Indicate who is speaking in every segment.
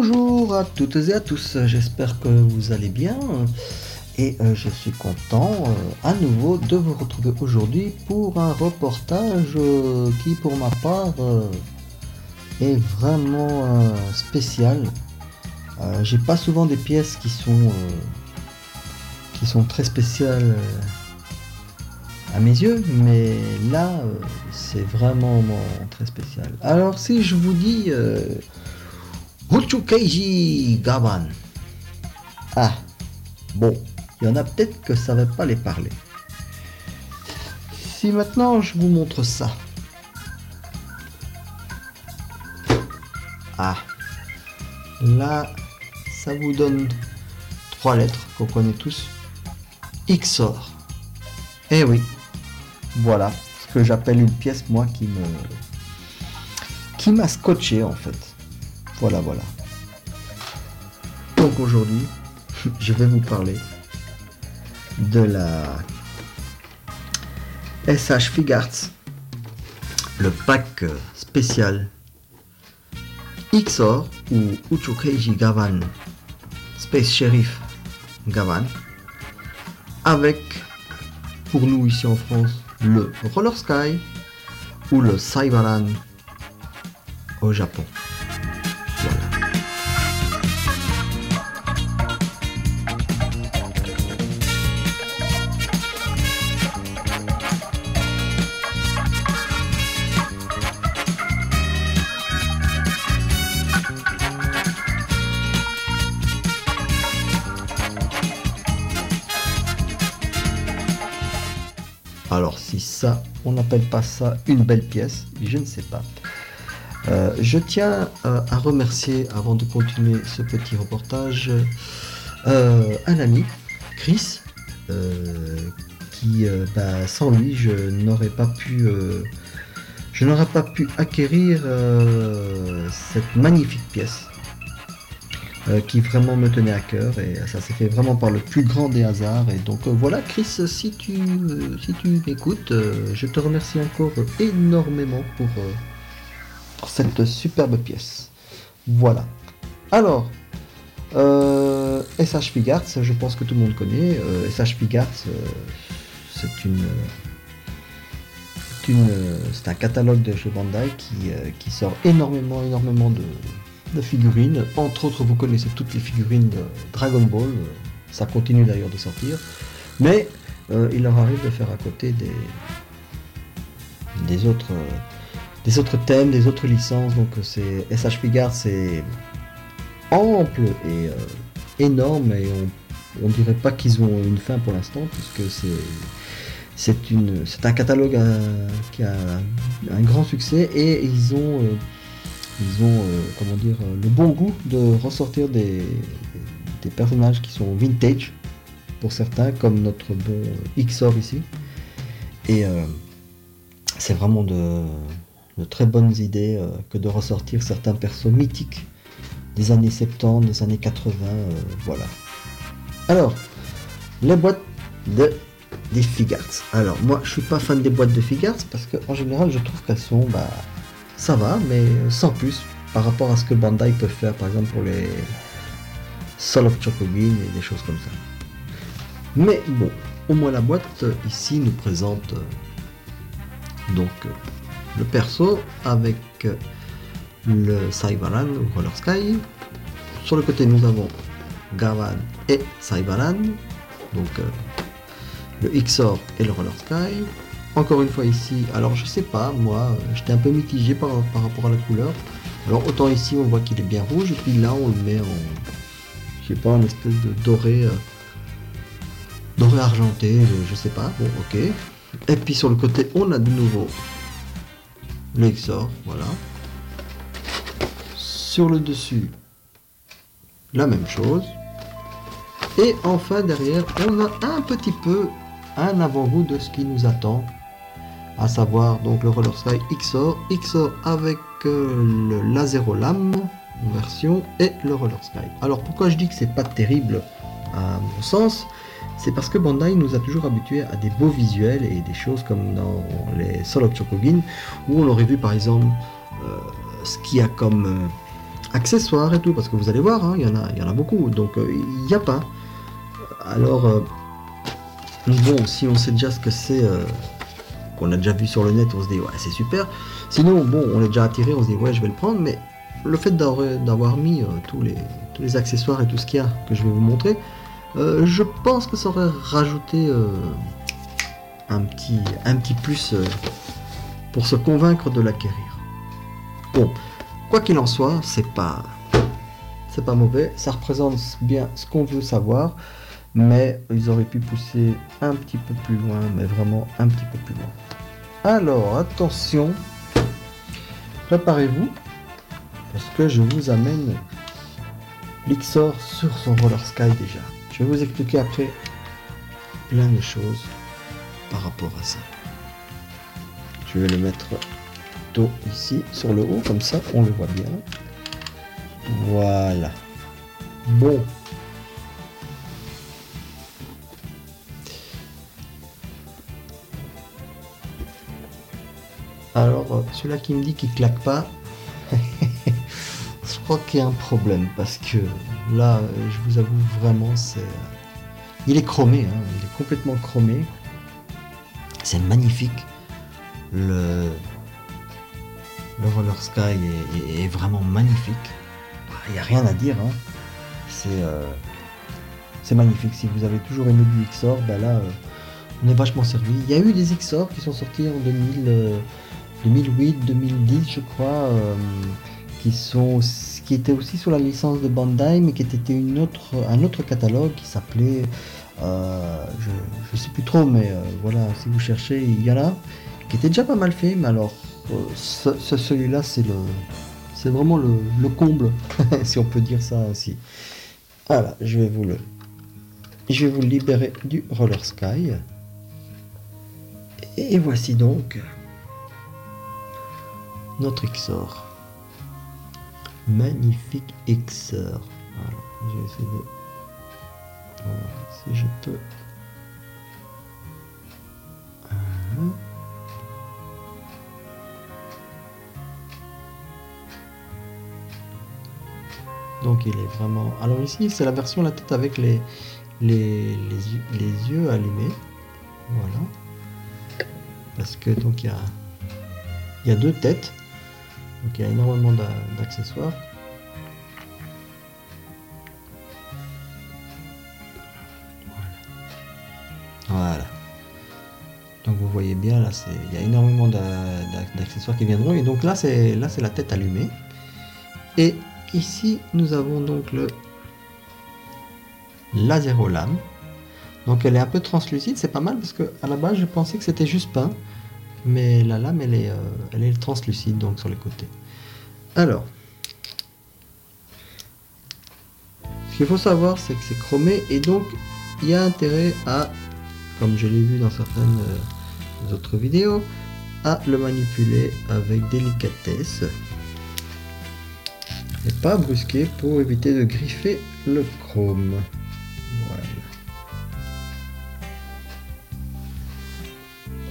Speaker 1: Bonjour à toutes et à tous, j'espère que vous allez bien et je suis content à nouveau de vous retrouver aujourd'hui pour un reportage qui pour ma part est vraiment spécial. J'ai pas souvent des pièces qui sont très spéciales à mes yeux, mais là c'est vraiment très spécial. Alors si je vous dis Uchukeiji Gavan. Ah, bon, il y en a peut-être que ça ne va pas les parler. Si maintenant je vous montre ça. Ah, là, ça vous donne 3 lettres qu'on connaît tous. XOR. Eh oui, voilà ce que j'appelle une pièce, moi, qui m'a scotché en fait. Voilà. Donc aujourd'hui, je vais vous parler de la SH Figuarts, le pack spécial XOR ou Uchukeiji Gavan Space Sheriff Gavan, avec, pour nous ici en France, le Roller Sky ou le Cyberland au Japon. Alors si ça, on n'appelle pas ça une belle pièce, je ne sais pas. Je tiens à remercier, avant de continuer ce petit reportage, un ami, Chris, qui, sans lui, je n'aurais pas pu acquérir cette magnifique pièce. Qui vraiment me tenait à cœur, et ça s'est fait vraiment par le plus grand des hasards. Et donc voilà, Chris, si tu m'écoutes, je te remercie encore énormément pour cette superbe pièce. Voilà. Alors, SH Figuarts, je pense que tout le monde connaît. SH Figuarts, c'est un catalogue de chez Bandai qui sort énormément de figurines. Entre autres, vous connaissez toutes les figurines de Dragon Ball, ça continue d'ailleurs de sortir, mais il leur arrive de faire à côté des autres thèmes, des autres licences. Donc c'est SH Figuarts, c'est ample et énorme, et on dirait pas qu'ils ont une fin pour l'instant, puisque c'est un catalogue qui a un grand succès, et ils ont le bon goût de ressortir des personnages qui sont vintage pour certains, comme notre bon XOR ici. Et c'est vraiment de très bonnes idées que de ressortir certains persos mythiques des années 70, des années 80, voilà. Alors, les boîtes des Figuarts. Alors moi je suis pas fan des boîtes de Figuarts, parce qu'en général je trouve qu'elles sont ça va, mais sans plus par rapport à ce que Bandai peut faire, par exemple pour les Soul of Chocobin et des choses comme ça. Mais bon, au moins la boîte ici nous présente donc le perso avec le Cyberland ou Roller Sky. Sur le côté nous avons Gavan et Cyberland, donc le XOR et le Roller Sky. Encore une fois ici, alors je sais pas, moi j'étais un peu mitigé par rapport à la couleur. Alors autant ici on voit qu'il est bien rouge, et puis là on le met en, je sais pas, en espèce de doré argenté, je sais pas, bon ok. Et puis sur le côté on a de nouveau le XOR, voilà. Sur le dessus, la même chose. Et enfin derrière on a un petit peu un avant-goût de ce qui nous attend, à savoir donc le Roller Sky XOR avec le Lazero Lame en version, et le Roller Sky. Alors pourquoi je dis que c'est pas terrible à mon sens, c'est parce que Bandai nous a toujours habitués à des beaux visuels et des choses comme dans les Soul of Chocobin, où on aurait vu par exemple ce qu'il y a comme accessoires et tout, parce que vous allez voir, hein, il y en a beaucoup, donc il n'y a pas. Alors, bon, si on sait déjà ce que c'est, qu'on a déjà vu sur le net, on se dit ouais c'est super. Sinon, bon, on est déjà attiré, on se dit ouais je vais le prendre, mais le fait d'avoir mis tous les accessoires et tout ce qu'il y a que je vais vous montrer, je pense que ça aurait rajouté un petit plus pour se convaincre de l'acquérir. Bon, quoi qu'il en soit, c'est pas mauvais, ça représente bien ce qu'on veut savoir, mais ils auraient pu pousser un petit peu plus loin, mais vraiment un petit peu plus loin. Alors, attention, préparez-vous, parce que je vous amène l'Ixor sur son roller sky déjà. Je vais vous expliquer après plein de choses par rapport à ça. Je vais le mettre plutôt ici, sur le haut, comme ça on le voit bien. Voilà. Bon. Alors, celui-là qui me dit qu'il claque pas, je crois qu'il y a un problème, parce que là, je vous avoue vraiment, il est chromé, hein, il est complètement chromé. C'est magnifique. Le roller sky est vraiment magnifique. Il n'y a rien à dire, hein. C'est magnifique. Si vous avez toujours aimé du Xor, ben là, on est vachement servi. Il y a eu des Xor qui sont sortis en 2008, 2010, je crois, qui étaient aussi sous la licence de Bandai, mais qui était un autre catalogue qui s'appelait, je sais plus trop, mais voilà, si vous cherchez, il y en a qui était déjà pas mal fait, mais alors celui-là, c'est vraiment le comble, si on peut dire ça ainsi. Voilà, je vais vous libérer du roller sky. Et voici donc notre Xor. Magnifique Xor. Alors, je vais essayer de... Voilà, si je peux... Donc il est vraiment... Alors ici, c'est la version la tête avec les yeux allumés. Voilà. Parce que donc il y a deux têtes. Donc il y a énormément d'accessoires. Voilà. Donc vous voyez bien là, il y a énormément d'accessoires qui viendront. Et donc là c'est la tête allumée. Et ici nous avons donc le laser lame. Donc elle est un peu translucide, c'est pas mal parce que à la base je pensais que c'était juste peint. Mais la lame elle est translucide donc sur les côtés. Alors, ce qu'il faut savoir c'est que c'est chromé et donc il y a intérêt à, comme je l'ai vu dans certaines autres vidéos, à le manipuler avec délicatesse et pas brusquer pour éviter de griffer le chrome. Voilà.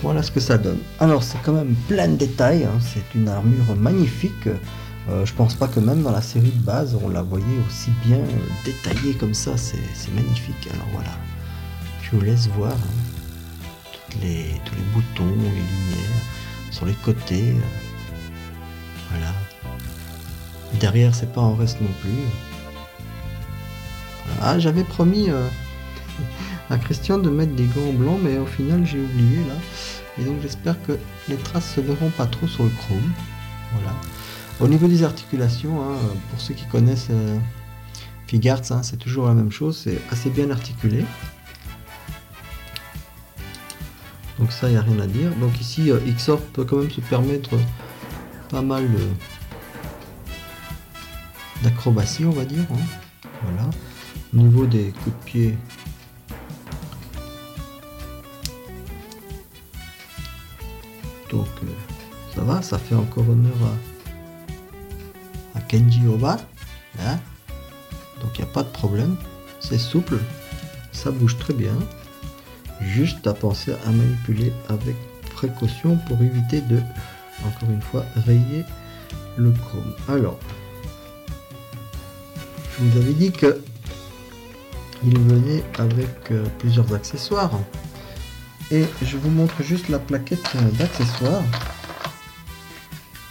Speaker 1: Voilà ce que ça donne. Alors c'est quand même plein de détails, hein. C'est une armure magnifique. Je pense pas que même dans la série de base on la voyait aussi bien détaillée comme ça, c'est magnifique. Alors voilà, je vous laisse voir hein, tous les boutons, les lumières sur les côtés. Voilà. Derrière c'est pas en reste non plus. Ah, j'avais promis à Christian de mettre des gants blancs, mais au final j'ai oublié là. Et donc j'espère que les traces se verront pas trop sur le chrome. Voilà. Au niveau des articulations, hein, pour ceux qui connaissent Figarts, hein, c'est toujours la même chose, c'est assez bien articulé. Donc ça, il n'y a rien à dire. Donc ici, Xor peut quand même se permettre pas mal d'acrobatie, on va dire. Hein. Voilà. Au niveau des coups de pied, donc ça va, ça fait encore honneur à Kenji Oba. Hein. Donc il n'y a pas de problème. C'est souple, ça bouge très bien. Juste à penser à manipuler avec précaution pour éviter de, encore une fois, rayer le chrome. Alors, je vous avais dit que il venait avec plusieurs accessoires. Et je vous montre juste la plaquette d'accessoires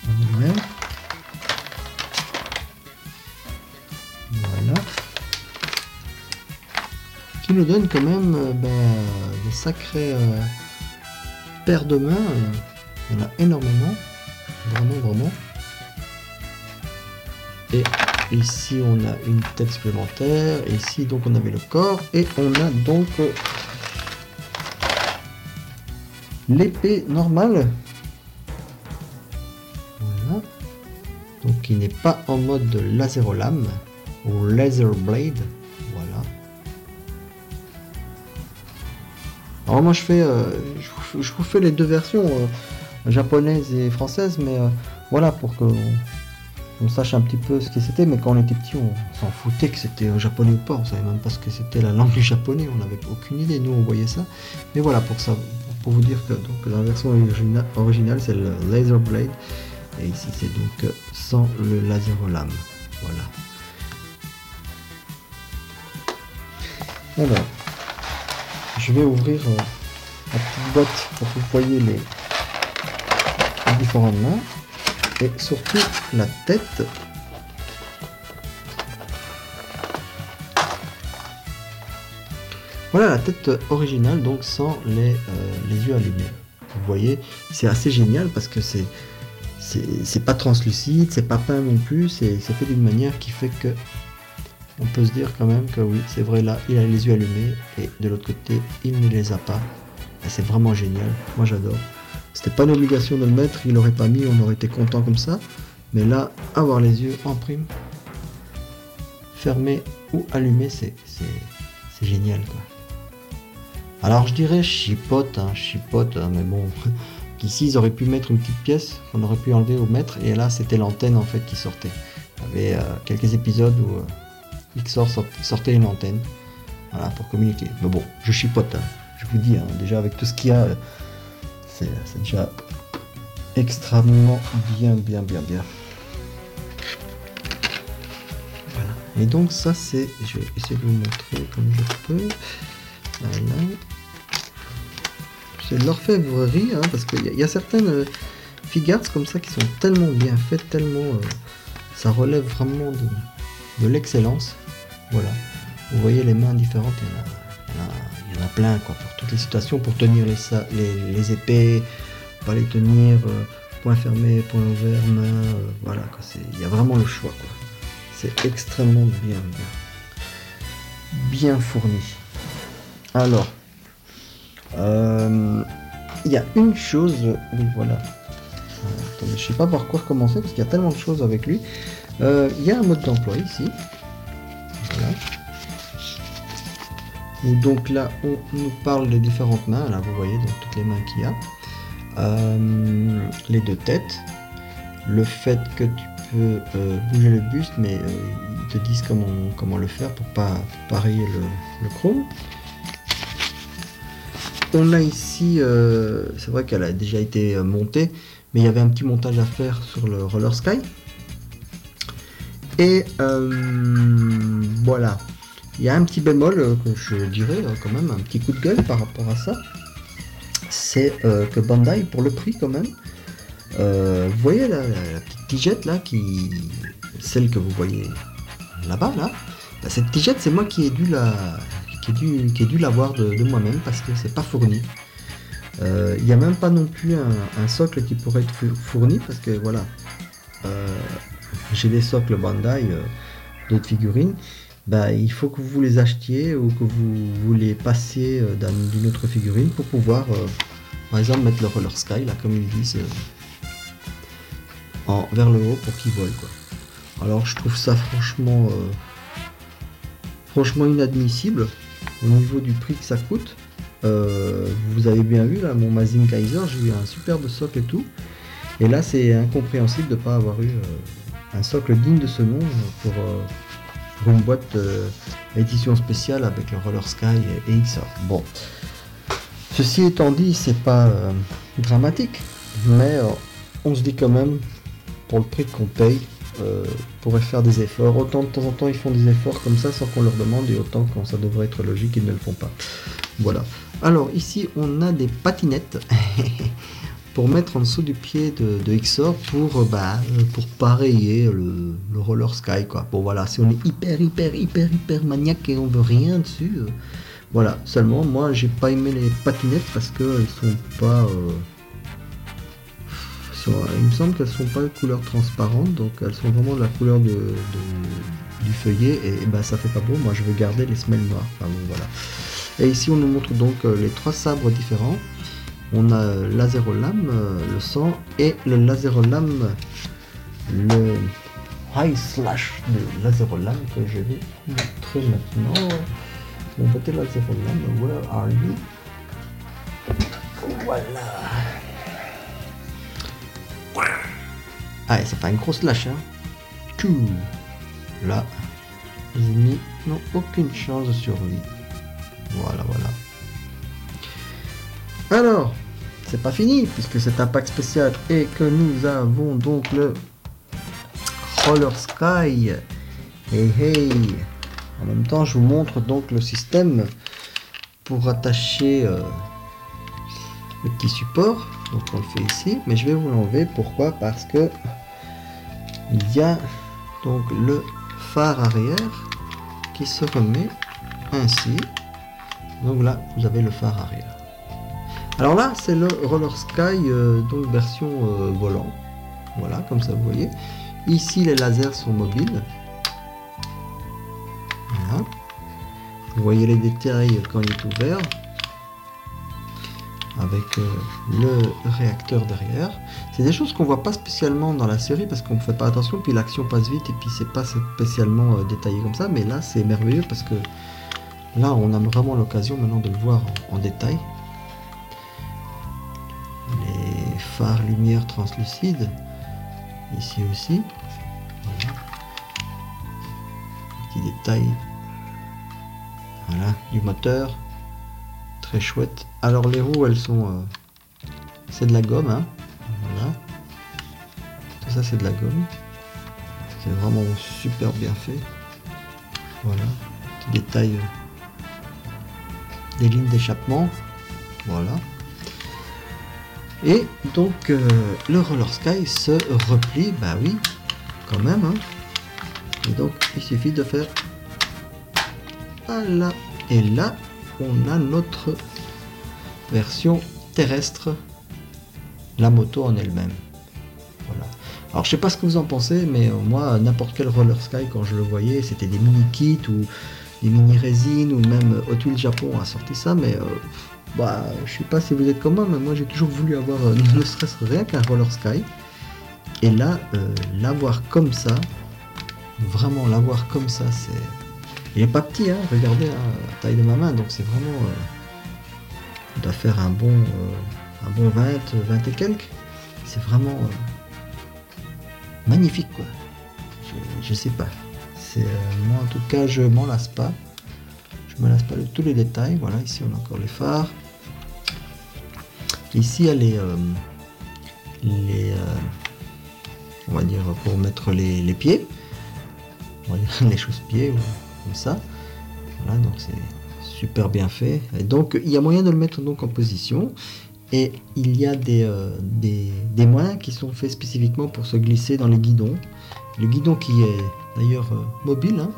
Speaker 1: en elle-même. Voilà. Qui nous donne quand même des sacrées paires de mains. Il y en a énormément. Vraiment. Et ici on a une tête supplémentaire. Et ici donc on avait le corps. Et on a donc l'épée normale. Voilà. Donc qui n'est pas en mode laser lame ou laser blade. Voilà. Alors moi je vous fais les deux versions japonaise et française, mais voilà, pour qu'on sache un petit peu ce que c'était. Mais quand on était petit, on s'en foutait que c'était japonais ou pas, on savait même pas ce que c'était la langue du japonais, on n'avait aucune idée, nous on voyait ça. Mais voilà, pour vous dire que donc, la version originale c'est le laser blade, et ici c'est donc sans le laser lame. Voilà. Alors, je vais ouvrir la petite boîte pour que vous voyez les différentes mains et surtout la tête. Voilà la tête originale, donc sans les yeux allumés. Vous voyez, c'est assez génial parce que c'est pas translucide, c'est pas peint non plus, c'est fait d'une manière qui fait que on peut se dire quand même que oui, c'est vrai, là il a les yeux allumés et de l'autre côté il ne les a pas. C'est vraiment génial, moi j'adore. C'était pas une obligation de le mettre, il l'aurait pas mis, on aurait été content comme ça. Mais là, avoir les yeux en prime, fermés ou allumés, c'est génial quoi. Alors je dirais chipote, mais bon, qu'ici ils auraient pu mettre une petite pièce qu'on aurait pu enlever au mètre, et là c'était l'antenne en fait qui sortait. Il y avait quelques épisodes où Xor sortait une antenne, voilà, pour communiquer. Mais bon, je chipote, je vous dis, déjà avec tout ce qu'il y a, c'est déjà extrêmement bien. Voilà. Et donc ça c'est, je vais essayer de vous montrer comme je peux. Voilà. C'est de l'orfèvrerie, parce qu'il y a certaines figures comme ça qui sont tellement bien faites, tellement ça relève vraiment de l'excellence. Voilà. Vous voyez les mains différentes, il y en a plein quoi, pour toutes les situations, pour tenir les épées, pas les tenir point fermé, point ouvert, main, voilà quoi. Il y a vraiment le choix quoi. C'est extrêmement bien fourni. Alors, il y a une chose, oui voilà. Attendez, je sais pas par quoi recommencer parce qu'il y a tellement de choses avec lui. Il y a un mode d'emploi ici. Voilà. Donc là, on nous parle des différentes mains. Là, vous voyez donc toutes les mains qu'il y a. Les deux têtes. Le fait que tu peux bouger le buste, mais ils te disent comment le faire pour pas rayer le chrome. On a ici, c'est vrai qu'elle a déjà été montée, mais il y avait un petit montage à faire sur le Roller Sky. Et voilà. Il y a un petit bémol que je dirais quand même, un petit coup de gueule par rapport à ça. C'est que Bandai, pour le prix quand même, vous voyez la petite tigette là, celle que vous voyez là-bas, là, cette tigette c'est moi qui ai dû l'avoir de moi-même parce que c'est pas fourni. Il n'y a même pas non plus un socle qui pourrait être fourni parce que voilà, j'ai des socles Bandai d'autres figurines. Il faut que vous les achetiez ou que vous les passiez d'une autre figurine pour pouvoir par exemple mettre le Roller Sky là comme ils disent vers le haut pour qu'il vole quoi. Alors je trouve ça franchement inadmissible au niveau du prix que ça coûte. Vous avez bien vu là mon Mazing Kaiser, j'ai eu un superbe socle et tout, et là c'est incompréhensible de ne pas avoir eu un socle digne de ce nom pour une boîte édition spéciale avec le Roller Sky et Xor. Bon, ceci étant dit, c'est pas dramatique, mais on se dit quand même, pour le prix qu'on paye, pourraient faire des efforts. Autant de temps en temps ils font des efforts comme ça sans qu'on leur demande, et autant quand ça devrait être logique ils ne le font pas. Voilà. Alors ici on a des patinettes pour mettre en dessous du pied de XOR pour pareiller le roller sky quoi. Bon voilà, si on est hyper maniaque et on veut rien dessus, voilà. Seulement moi j'ai pas aimé les patinettes parce qu'elles sont pas il me semble qu'elles sont pas de couleur transparente, donc elles sont vraiment de la couleur du feuillet, et ça fait pas beau. Moi je veux garder les semelles noires. Enfin, bon, voilà. Et ici on nous montre donc les 3 sabres différents. On a Laserolame, le sang, et le Laserolame, le High Slash de Laserolame que je vais montrer maintenant. Mon petit Laserolame, where are you? Voilà. Ah, et ça fait un gros slash, hein. Tchou. Là, les ennemis n'ont aucune chance de survie. Voilà. Alors, c'est pas fini, puisque c'est un pack spécial et que nous avons donc le Roller Sky. Hey. En même temps, je vous montre donc le système pour attacher le petit support. Donc on le fait ici, mais je vais vous l'enlever. Pourquoi? Parce que il y a donc le phare arrière qui se remet ainsi. Donc là vous avez le phare arrière. Alors là c'est le Roller Sky donc version volant. Voilà, comme ça vous voyez. Ici les lasers sont mobiles. Voilà. Vous voyez les détails quand il est ouvert, avec le réacteur derrière. C'est des choses qu'on voit pas spécialement dans la série parce qu'on ne fait pas attention, puis l'action passe vite et puis c'est pas spécialement détaillé comme ça, mais là c'est merveilleux parce que là on a vraiment l'occasion maintenant de le voir en détail. Les phares lumière translucides ici aussi. Voilà. Petit détail, voilà, du moteur. Très chouette. Alors les roues elles sont c'est de la gomme, hein. Voilà, tout ça c'est de la gomme, c'est vraiment super bien fait. Voilà, petit détail des lignes d'échappement. Voilà, et donc le Roller Sky se replie, bah oui quand même, hein. Et donc il suffit de faire voilà, et là on a notre version terrestre, la moto en elle-même. Voilà. Alors je sais pas ce que vous en pensez, mais moi n'importe quel Roller Sky quand je le voyais, c'était des mini kits ou des mini résines, ou même Hot Wheels Japon a sorti ça, mais je sais pas si vous êtes comme moi, mais moi j'ai toujours voulu avoir ne serait-ce rien qu'un Roller Sky. Et là, l'avoir comme ça, vraiment l'avoir comme ça, c'est... Il est pas petit, hein, regardez, hein, la taille de ma main, donc c'est vraiment... il doit faire un bon 20 et quelques. C'est vraiment magnifique, quoi. Je sais pas. Moi en tout cas, je m'en lasse pas. Je me lasse pas de tous les détails. Voilà, ici on a encore les phares. Ici il y a on va dire pour mettre les pieds. On va dire les chausse-pieds comme ça. Voilà, donc c'est super bien fait. Et donc il y a moyen de le mettre donc en position. Et il y a des moyens qui sont faits spécifiquement pour se glisser dans les guidons. Le guidon qui est d'ailleurs mobile, hein.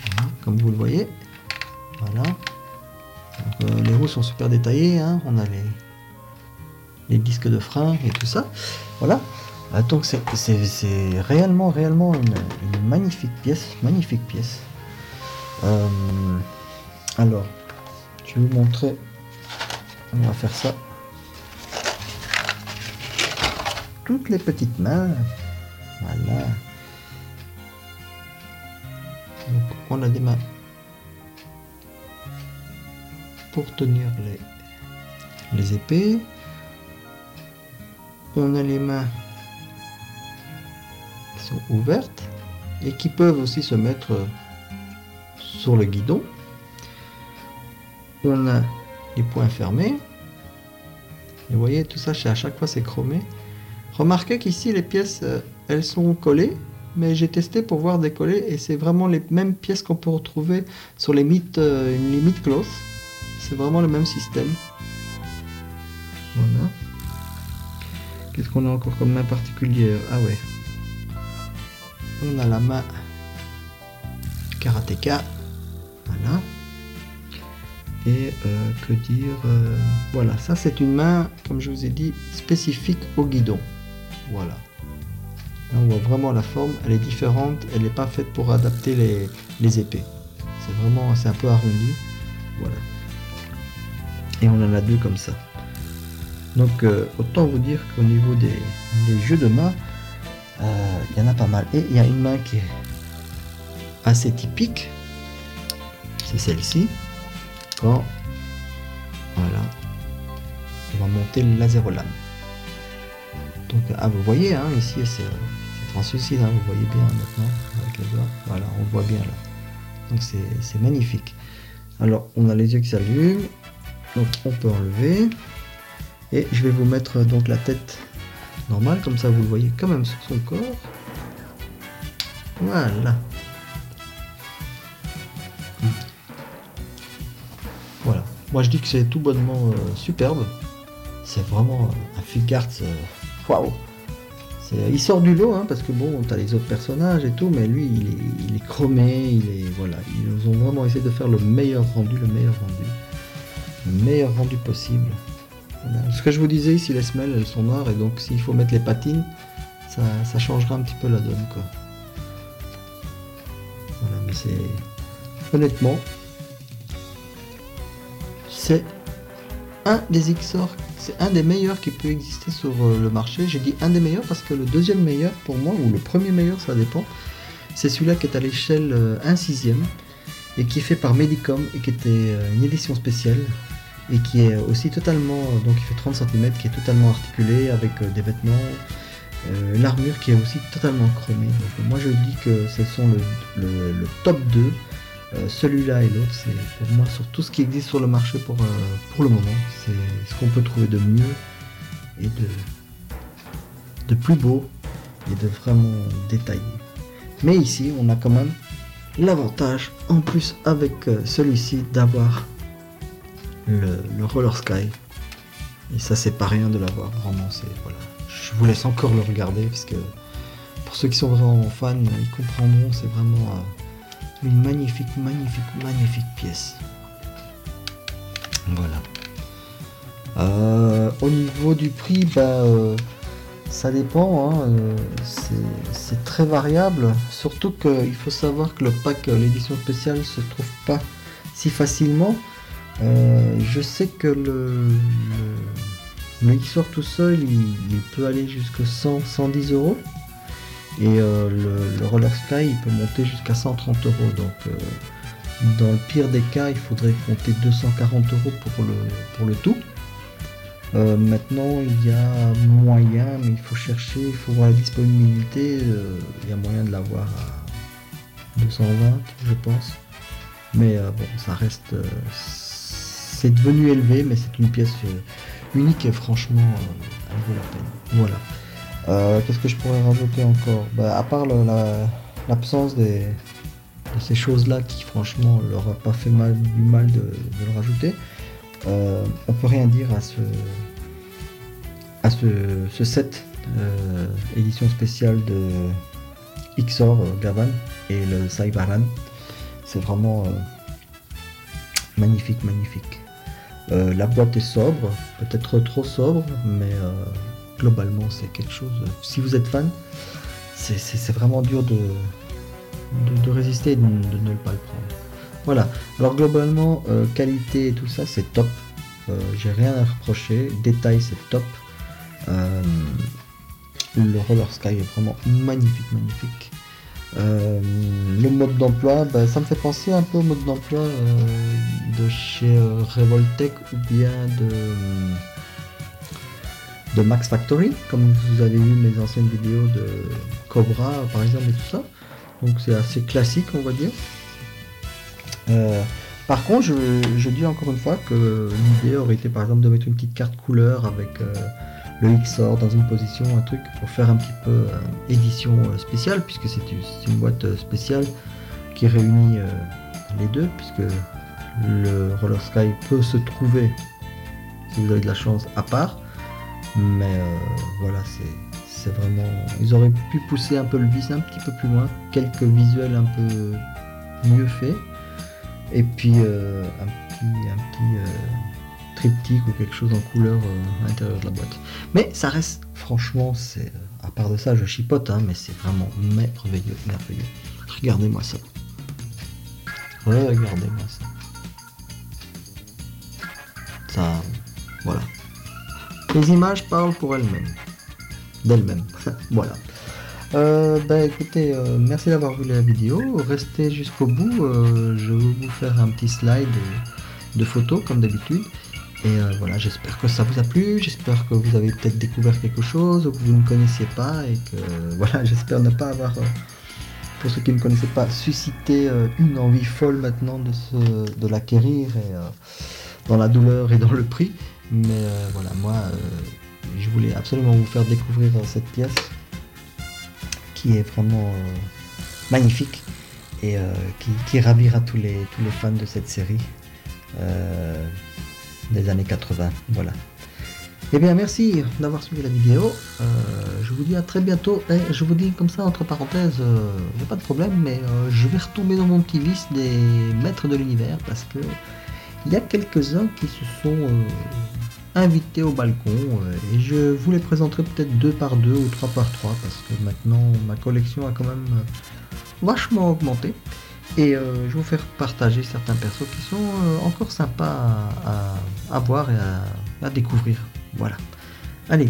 Speaker 1: Voilà, comme vous le voyez. Voilà. Donc, les roues sont super détaillées, hein. On a les disques de frein et tout ça. Voilà. Donc c'est réellement une magnifique pièce. Alors, je vais vous montrer. On va faire ça. Toutes les petites mains. Voilà. Donc on a des mains pour tenir les épées. On a les mains qui sont ouvertes et qui peuvent aussi se mettre sur le guidon. On a les poings fermés. Et vous voyez, tout ça, à chaque fois, c'est chromé. Remarquez qu'ici les pièces elles sont collées, mais j'ai testé pour voir décoller et c'est vraiment les mêmes pièces qu'on peut retrouver sur les une limite close. C'est vraiment le même système. Voilà. Qu'est-ce qu'on a encore comme main particulière? Ah ouais. On a la main karatéka. Voilà. Et que dire, voilà, ça c'est une main, comme je vous ai dit, spécifique au guidon. Voilà. Là, on voit vraiment la forme, elle est différente, elle n'est pas faite pour adapter les épées. C'est un peu arrondi. Voilà. Et on en a deux comme ça. Donc autant vous dire qu'au niveau des jeux de main, il y en a pas mal. Et il y a une main qui est assez typique, c'est celle-ci. Quand voilà, on va monter le laser lame. Donc vous voyez hein, ici c'est translucide, hein, vous voyez bien maintenant avec les doigts. Voilà, on le voit bien là. Donc c'est magnifique. Alors on a les yeux qui s'allument, donc on peut enlever. Et je vais vous mettre donc la tête normale, comme ça vous le voyez quand même sur son corps. Voilà. Voilà. Moi je dis que c'est tout bonnement superbe. C'est vraiment un Figart. Waouh. Il sort du lot, hein, parce que bon, t'as les autres personnages et tout, mais lui il est chromé, voilà. Ils ont vraiment essayé de faire le meilleur rendu possible. Voilà. Ce que je vous disais ici, les semelles elles sont noires et donc s'il faut mettre les patines, ça changera un petit peu la donne quoi. Voilà, mais honnêtement, c'est un des XOR, c'est un des meilleurs qui peut exister sur le marché. J'ai dit un des meilleurs parce que le deuxième meilleur pour moi, ou le premier meilleur, ça dépend, c'est celui-là qui est à l'échelle 1/6 et qui est fait par Medicom et qui était une édition spéciale. Et qui est aussi totalement, donc il fait 30 cm, qui est totalement articulé avec des vêtements, l'armure qui est aussi totalement chromée. Donc, moi je dis que ce sont le top 2, celui-là et l'autre, c'est pour moi sur tout ce qui existe sur le marché pour le moment, c'est ce qu'on peut trouver de mieux et de plus beau et de vraiment détaillé. Mais ici on a quand même l'avantage en plus avec celui-ci d'avoir le Roller Sky, et ça c'est pas rien de l'avoir, vraiment voilà. Je vous laisse encore le regarder parce que pour ceux qui sont vraiment fans ils comprendront, c'est vraiment une magnifique pièce. Voilà. Au niveau du prix, ça dépend, hein, c'est très variable, surtout qu'il faut savoir que le pack, l'édition spéciale se trouve pas si facilement. Je sais que le XOR tout seul il peut aller jusqu'à 110 €, et le Roller Sky il peut monter jusqu'à 130 €. Donc dans le pire des cas il faudrait compter 240 € pour le tout. Maintenant il y a moyen, mais il faut chercher, il faut voir la disponibilité, il y a moyen de l'avoir à 220 je pense, mais bon ça reste c'est devenu élevé, mais c'est une pièce unique et franchement elle vaut la peine. Voilà. Qu'est-ce que je pourrais rajouter encore, à part l'absence de ces choses là qui franchement leur a pas fait du mal de le rajouter, on peut rien dire à ce set édition spéciale de XOR Gavan et le Saibaran. C'est vraiment magnifique. La boîte est sobre, peut-être trop sobre, mais globalement c'est quelque chose, si vous êtes fan, c'est vraiment dur de résister et de ne pas le prendre. Voilà, alors globalement qualité et tout ça c'est top, j'ai rien à reprocher, détail c'est top, le Roller Sky est vraiment magnifique. Le mode d'emploi, ça me fait penser un peu au mode d'emploi de chez Revoltech ou bien de Max Factory, comme vous avez vu mes anciennes vidéos de Cobra par exemple et tout ça. Donc c'est assez classique on va dire. Par contre je dis encore une fois que l'idée aurait été par exemple de mettre une petite carte couleur avec le XOR dans une position, un truc pour faire un petit peu édition spéciale, puisque c'est une boîte spéciale qui réunit les deux, puisque le Roller Sky peut se trouver, si vous avez de la chance, à part, mais voilà, c'est vraiment, ils auraient pu pousser un peu le vice un petit peu plus loin, quelques visuels un peu mieux faits, et puis un petit triptyque ou quelque chose en couleur à l'intérieur de la boîte. Mais ça reste, franchement, c'est, à part de ça, je chipote, hein, mais c'est vraiment merveilleux, merveilleux. Regardez-moi ça. Regardez-moi ça. Ça, voilà. Les images parlent pour elles-mêmes. D'elles-mêmes. Voilà. Écoutez, merci d'avoir vu la vidéo. Restez jusqu'au bout. Je vais vous faire un petit slide de photos comme d'habitude. Et voilà, j'espère que ça vous a plu. J'espère que vous avez peut-être découvert quelque chose que vous ne connaissiez pas. Et que voilà, j'espère ne pas avoir, pour ceux qui ne connaissaient pas, suscité une envie folle maintenant de l'acquérir. Et dans la douleur et dans le prix. Mais voilà, moi, je voulais absolument vous faire découvrir cette pièce qui est vraiment magnifique et qui ravira tous les fans de cette série des années 80. Voilà. Eh bien, merci d'avoir suivi la vidéo. Je vous dis à très bientôt. Et je vous dis comme ça, entre parenthèses, j'ai pas de problème, mais je vais retomber dans mon petit vice des maîtres de l'univers parce que il y a quelques-uns qui se sont invités au balcon et je vous les présenterai peut-être 2 par 2 ou 3 par 3 parce que maintenant ma collection a quand même vachement augmenté et je vais vous faire partager certains persos qui sont encore sympas à voir et à découvrir. Voilà. Allez,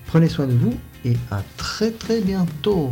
Speaker 1: prenez soin de vous et à très très bientôt.